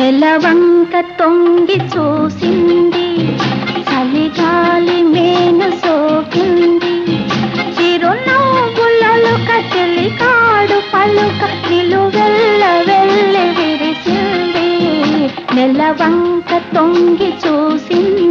నెలవంక తొంగి చూసింది, చలిగాలి మేను సోకింది, చిరునవ్వులలో కచెలి కాడు పలుక నిలువెల్ల వెళ్ళి విరిసింది. నెలవంక తొంగి చూసింది.